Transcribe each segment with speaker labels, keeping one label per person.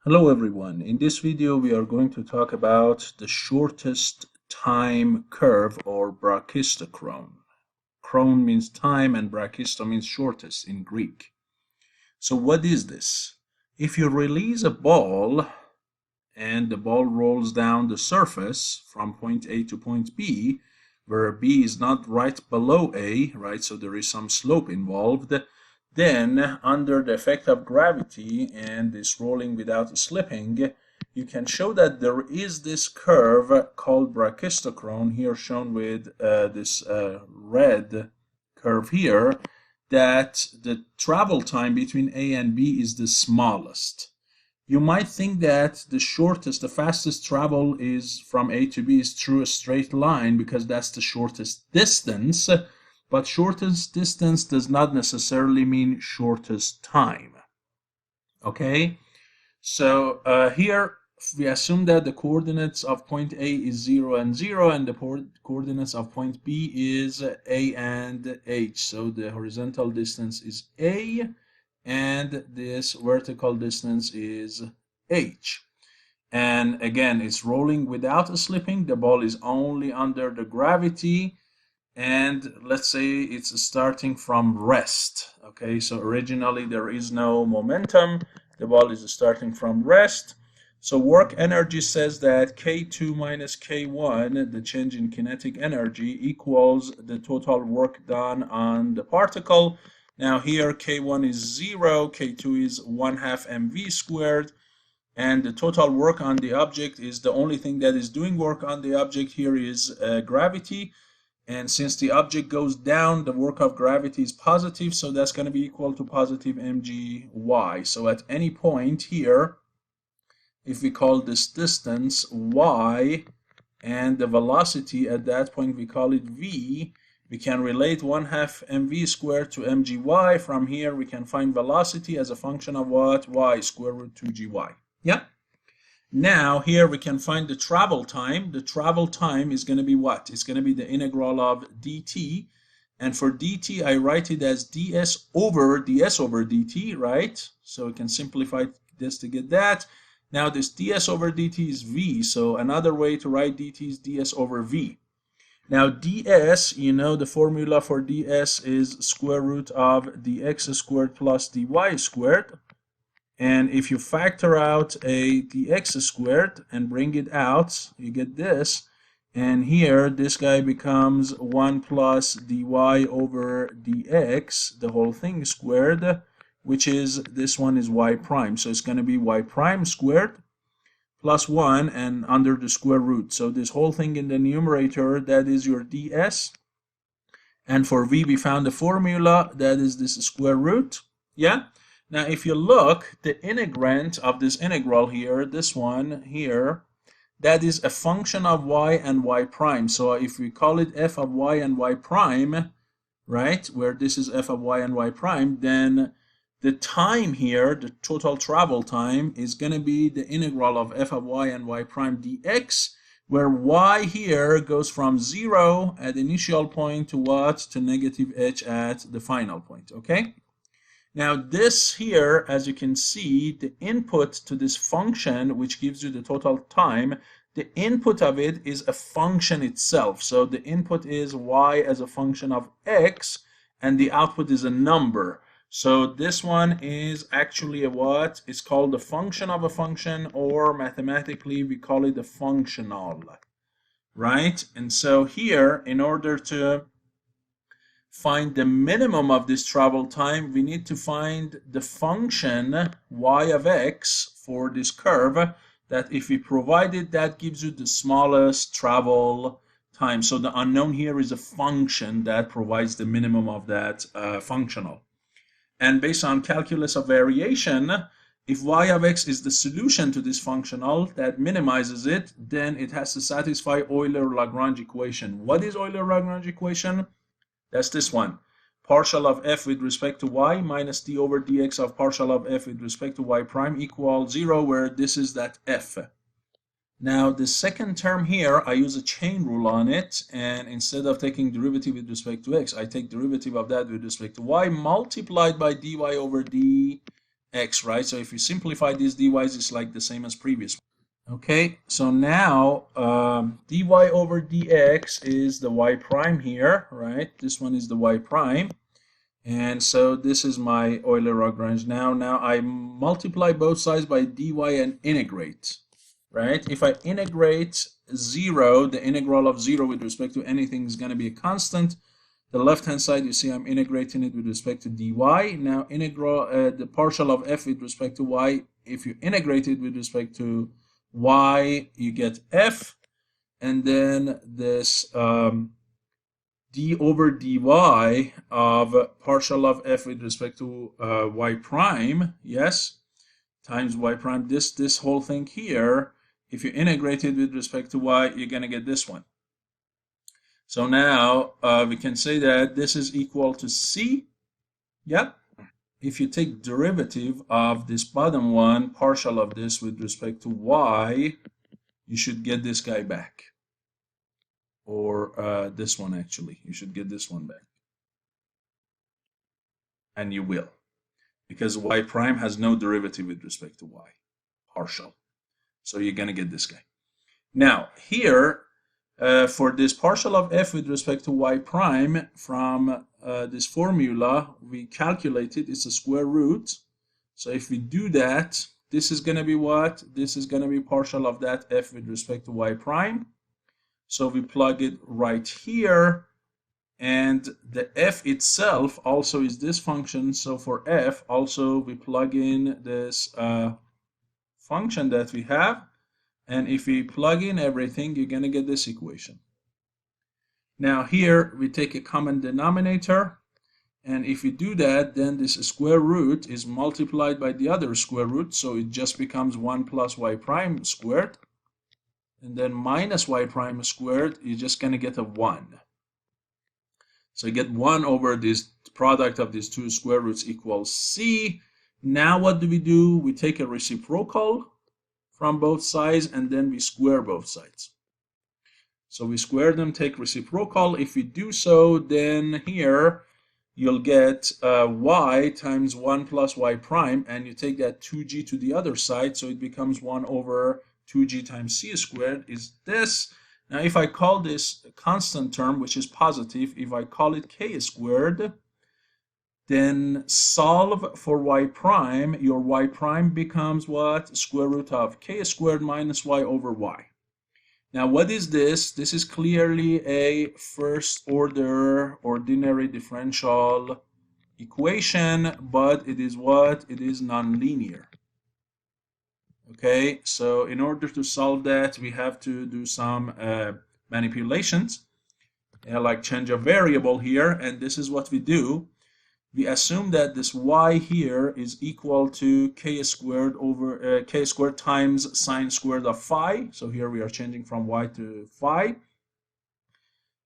Speaker 1: Hello everyone. In this video we are going to talk about the shortest time curve or Brachistochrone. Chrone means time and Brachisto means shortest in Greek. So what is this? If you release a ball and the ball rolls down the surface from point A to point B, where B is not right below A, right? So there is some slope involved. Then, under the effect of gravity and this rolling without slipping, you can show that there is this curve called Brachistochrone, here shown with this red curve here, that the travel time between A and B is the smallest. You might think that the shortest, the fastest travel is from A to B is through a straight line because that's the shortest distance. But shortest distance does not necessarily mean shortest time. Okay, so here we assume that the coordinates of point A is 0 and 0, and the coordinates of point B is A and H. So the horizontal distance is A, and this vertical distance is H. And again, it's rolling without slipping. The ball is only under the gravity. And let's say it's starting from rest. Okay, so originally there is no momentum. The ball is starting from rest. So work energy says that K2 minus K1, the change in kinetic energy, equals the total work done on the particle. Now here K1 is 0, K2 is 1/2 mv squared, and the total work on the object is the only thing that is doing work on the object here is gravity. And since the object goes down, the work of gravity is positive, so that's going to be equal to positive mgy. So at any point here, if we call this distance y and the velocity at that point we call it v, we can relate 1/2 mv squared to mgy. From here we can find velocity as a function of what? Y square root 2gy. Yeah? Now here we can find the travel time. The travel time is going to be what? It's going to be the integral of dt. And for dt, I write it as ds over dt, right? So we can simplify this to get that. Now this ds over dt is v. So another way to write dt is ds over v. Now ds, you know the formula for ds is square root of dx squared plus dy squared. And if you factor out a dx squared and bring it out, you get this. And here, this guy becomes 1 plus dy over dx, the whole thing squared, which is, this one is y prime. So it's going to be y prime squared plus 1 and under the square root. So this whole thing in the numerator, that is your ds. And for v, we found the formula, that is this square root. Yeah? Now, if you look, the integrand of this integral here, this one here, that is a function of y and y prime. So if we call it f of y and y prime, right, where this is f of y and y prime, then the time here, the total travel time, is going to be the integral of f of y and y prime dx, where y here goes from 0 at the initial point to what? To negative h at the final point, okay? Now this here, as you can see, the input to this function, which gives you the total time, the input of it is a function itself. So the input is y as a function of x, and the output is a number. So this one is actually a what? It's called the function of a function, or mathematically we call it the functional, right? And so here, in order to find the minimum of this travel time, we need to find the function y of x for this curve, that if we provide it, that gives you the smallest travel time. So the unknown here is a function that provides the minimum of that functional. And based on calculus of variation, if y of x is the solution to this functional that minimizes it, then it has to satisfy Euler-Lagrange equation. What is Euler-Lagrange equation? That's this one. Partial of f with respect to y minus d over dx of partial of f with respect to y prime equals 0, where this is that f. Now, the second term here, I use a chain rule on it, and instead of taking derivative with respect to x, I take derivative of that with respect to y multiplied by dy over dx x, right? So if you simplify these dy's, it's like the same as previous. Okay, so now dy over dx is the y prime here, right? This one is the y prime. And so this is my Euler-Lagrange. Now I multiply both sides by dy and integrate, right? If I integrate 0, the integral of 0 with respect to anything is going to be a constant. The left-hand side, you see I'm integrating it with respect to dy. Now integral the partial of f with respect to y, if you integrate it with respect to y, you get f. And then this d over dy of partial of f with respect to y prime, yes, times y prime, this whole thing here, if you integrate it with respect to y, you're going to get this one. So now we can say that this is equal to c. Yep. If you take derivative of this bottom one, partial of this with respect to y, you should get this guy back. Or this one actually. You should get this one back. And you will. Because y prime has no derivative with respect to y. Partial. So you're going to get this guy. Now, here, for this partial of f with respect to y prime, from this formula, we calculated it's a square root. So if we do that, this is going to be what? This is going to be partial of that f with respect to y prime. So we plug it right here. And the f itself also is this function. So for f, also we plug in this function that we have. And if we plug in everything, you're going to get this equation. Now here we take a common denominator. And if you do that, then this square root is multiplied by the other square root. So it just becomes 1 plus y prime squared. And then minus y prime squared, you're just going to get a 1. So you get 1 over this product of these two square roots equals c. Now what do? We take a reciprocal from both sides, and then we square both sides. So we square them, take reciprocal. If we do so, then here you'll get y times 1 plus y prime, and you take that 2g to the other side, so it becomes 1 over 2g times c squared is this. Now if I call this a constant term, which is positive, if I call it k squared, then solve for y prime. Your y prime becomes what? Square root of k squared minus y over y. Now what is this? This is clearly a first order ordinary differential equation, but it is what? It is nonlinear. Okay, so in order to solve that, we have to do some manipulations, like change a variable here, and this is what we do. We assume that this y here is equal to k squared over k squared times sine squared of phi. So here we are changing from y to phi.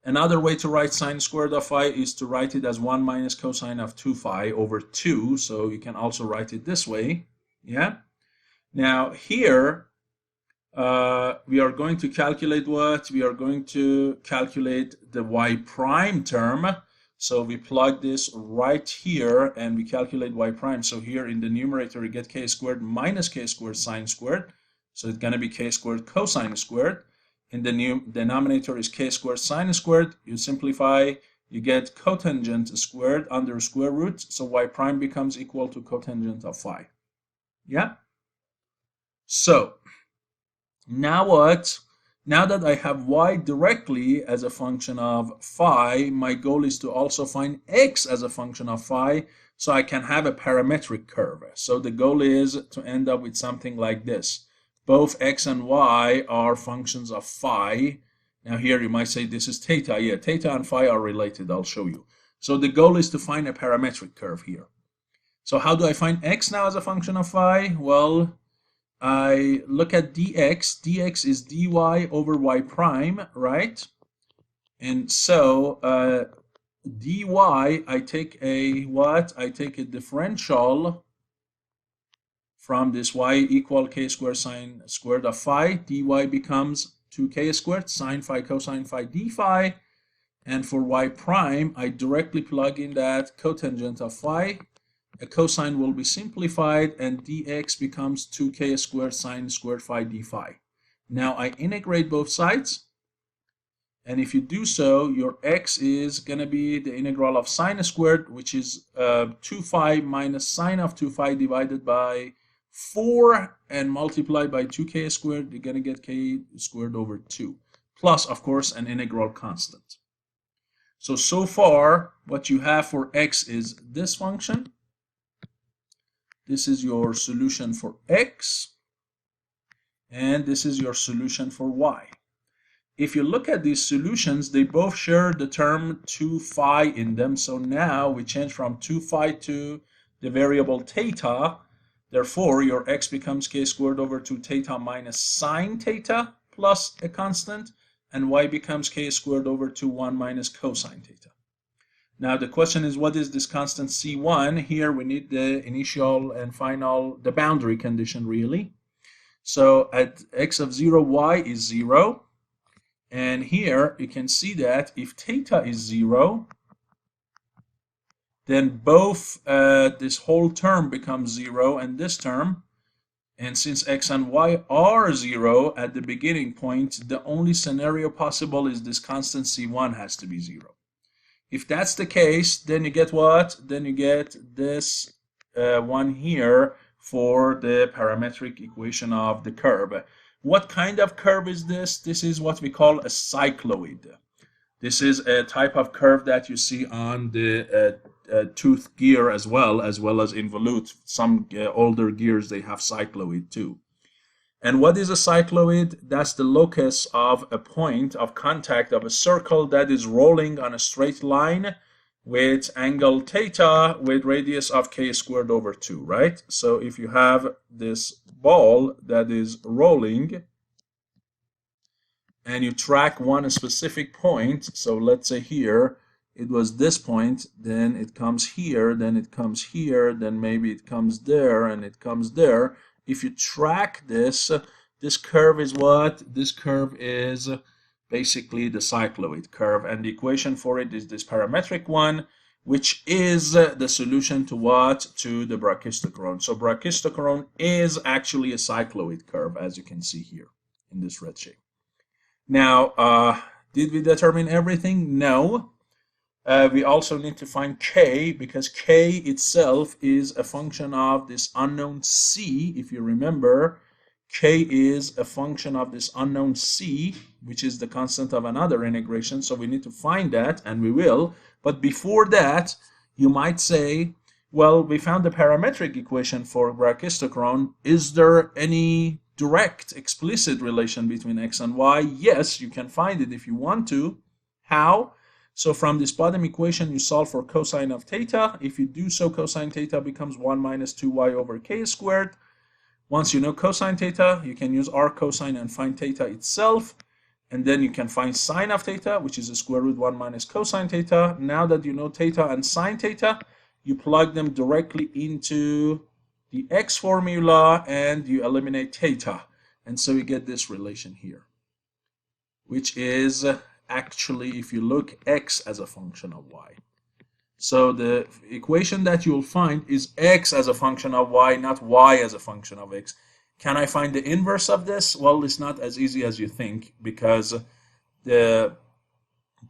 Speaker 1: Another way to write sine squared of phi is to write it as 1 minus cosine of 2 phi over 2. So you can also write it this way. Yeah. Now here we are going to calculate what? We are going to calculate the y prime term. So we plug this right here and we calculate y prime. So here in the numerator, you get k squared minus k squared sine squared. So it's going to be k squared cosine squared. In the new denominator is k squared sine squared. You simplify, you get cotangent squared under square root. So y prime becomes equal to cotangent of phi. Yeah? So now what? Now that I have y directly as a function of phi, my goal is to also find x as a function of phi, so I can have a parametric curve. So the goal is to end up with something like this. Both x and y are functions of phi. Now here you might say this is theta. Yeah, theta and phi are related. I'll show you. So the goal is to find a parametric curve here. So how do I find x now as a function of phi? Well, I look at dx. Dx is dy over y prime, right? And so dy, I take a what? I take a differential from this y equal k squared sine squared of phi. Dy becomes 2k squared sine phi cosine phi d phi. And for y prime, I directly plug in that cotangent of phi. a cosine will be simplified and dx becomes 2k squared sine squared phi d phi. Now I integrate both sides, and if you do so, your x is going to be the integral of sine squared, which is 2 phi minus sine of 2 phi divided by 4 and multiplied by 2k squared. You're going to get k squared over 2, plus, of course, an integral constant. So far, what you have for x is this function. This is your solution for x, and this is your solution for y. If you look at these solutions, they both share the term 2 phi in them. So now we change from 2 phi to the variable theta. Therefore, your x becomes k squared over 2 theta minus sine theta plus a constant, and y becomes k squared over 2 1 minus cosine theta. Now the question is, what is this constant c1? Here we need the initial and final, the boundary condition really. So at x of 0, y is 0. And here you can see that if theta is 0, then both this whole term becomes 0 and this term. And since x and y are 0 at the beginning point, the only scenario possible is this constant c1 has to be 0. If that's the case, then you get what? Then you get this one here for the parametric equation of the curve. What kind of curve is this? This is what we call a cycloid. This is a type of curve that you see on the tooth gear as well as involute. Some older gears, they have cycloid too. And what is a cycloid? That's the locus of a point of contact of a circle that is rolling on a straight line with angle theta with radius of k squared over 2, right? So if you have this ball that is rolling and you track one specific point, so let's say here it was this point, then it comes here, then it comes here, then maybe it comes there and it comes there. If you track this, this curve is what? This curve is basically the cycloid curve, and the equation for it is this parametric one, which is the solution to what? To the Brachistochrone. So Brachistochrone is actually a cycloid curve, as you can see here in this red shape. Now, did we determine everything? No. We also need to find k, because k itself is a function of this unknown c. If you remember, k is a function of this unknown c, which is the constant of another integration. So we need to find that, and we will. But before that, you might say, well, we found the parametric equation for Brachistochrone. Is there any direct, explicit relation between x and y? Yes, you can find it if you want to. How? So from this bottom equation, you solve for cosine of theta. If you do so, cosine theta becomes 1 minus 2y over k squared. Once you know cosine theta, you can use r cosine and find theta itself. And then you can find sine of theta, which is the square root 1 minus cosine theta. Now that you know theta and sine theta, you plug them directly into the x formula and you eliminate theta. And so you get this relation here, which is actually, if you look, x as a function of y. So the equation that you'll find is x as a function of y, not y as a function of x. Can I find the inverse of this? Well, it's not as easy as you think, because the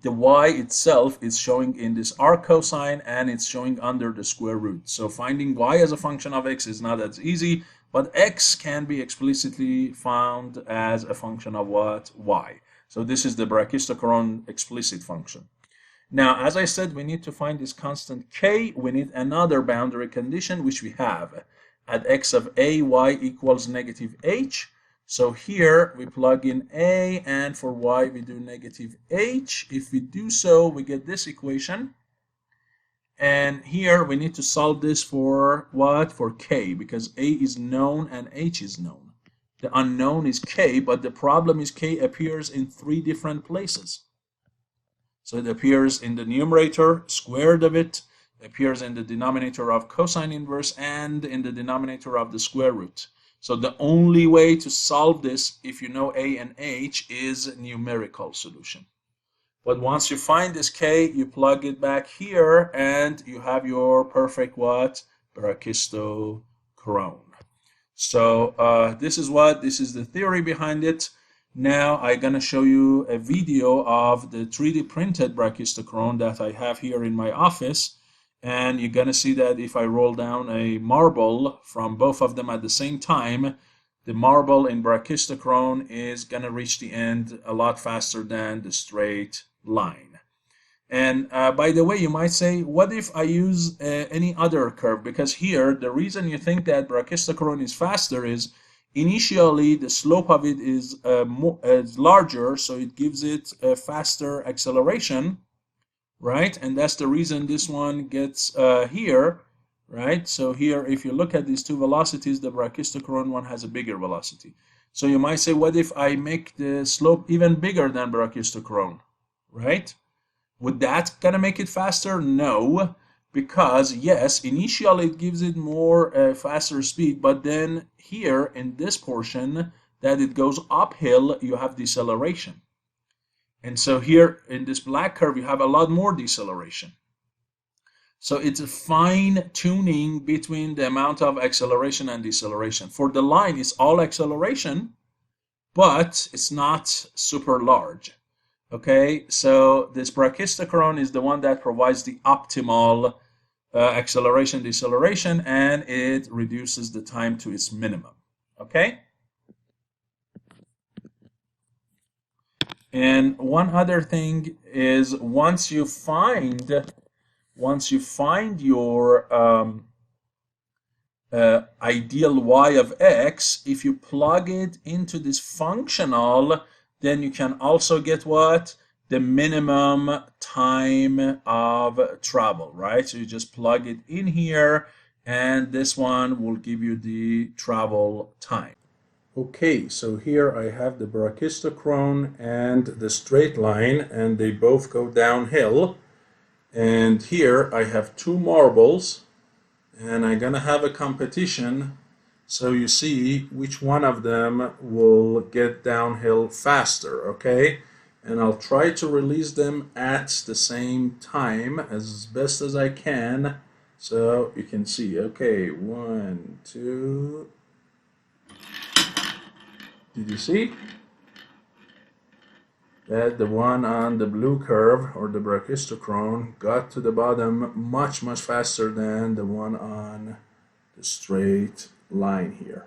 Speaker 1: y itself is showing in this r cosine and it's showing under the square root. So finding y as a function of x is not as easy, but x can be explicitly found as a function of what? Y. So this is the Brachistochrone explicit function. Now, as I said, we need to find this constant k. We need another boundary condition, which we have. At x of a, y equals negative h. So here we plug in a, and for y we do negative h. If we do so, we get this equation. And here we need to solve this for what? For k, because a is known and h is known. The unknown is k, but the problem is k appears in 3 different places. So it appears in the numerator, square root of it, appears in the denominator of cosine inverse, and in the denominator of the square root. So the only way to solve this, if you know a and h, is numerical solution. But once you find this k, you plug it back here, and you have your perfect what? Brachistochrone. So this is the theory behind it. Now I'm going to show you a video of the 3D printed Brachistochrone that I have here in my office. And you're going to see that if I roll down a marble from both of them at the same time, the marble in Brachistochrone is going to reach the end a lot faster than the straight line. And by the way, you might say, what if I use any other curve? Because here, the reason you think that Brachistochrone is faster is initially the slope of it is larger, so it gives it a faster acceleration, right? And that's the reason this one gets here, right? So here, if you look at these two velocities, the Brachistochrone one has a bigger velocity. So you might say, what if I make the slope even bigger than Brachistochrone, right? Would that gonna make it faster? No, because yes, initially it gives it more faster speed, but then here in this portion that it goes uphill, you have deceleration. And so here in this black curve, you have a lot more deceleration. So it's a fine tuning between the amount of acceleration and deceleration. For the line, it's all acceleration, but it's not super large. Okay, so this Brachistochrone is the one that provides the optimal acceleration deceleration, and it reduces the time to its minimum. Okay, and one other thing is once you find your ideal y of x, if you plug it into this functional, then you can also get what? The minimum time of travel, right? So you just plug it in here, and this one will give you the travel time. Okay, so here I have the Brachistochrone and the straight line, and they both go downhill. And here I have two marbles, and I'm gonna have a competition. So you see which one of them will get downhill faster, okay? And I'll try to release them at the same time as best as I can. So you can see, okay, 1, 2. Did you see? That the one on the blue curve, or the Brachistochrone, got to the bottom much, much faster than the one on the straight line here.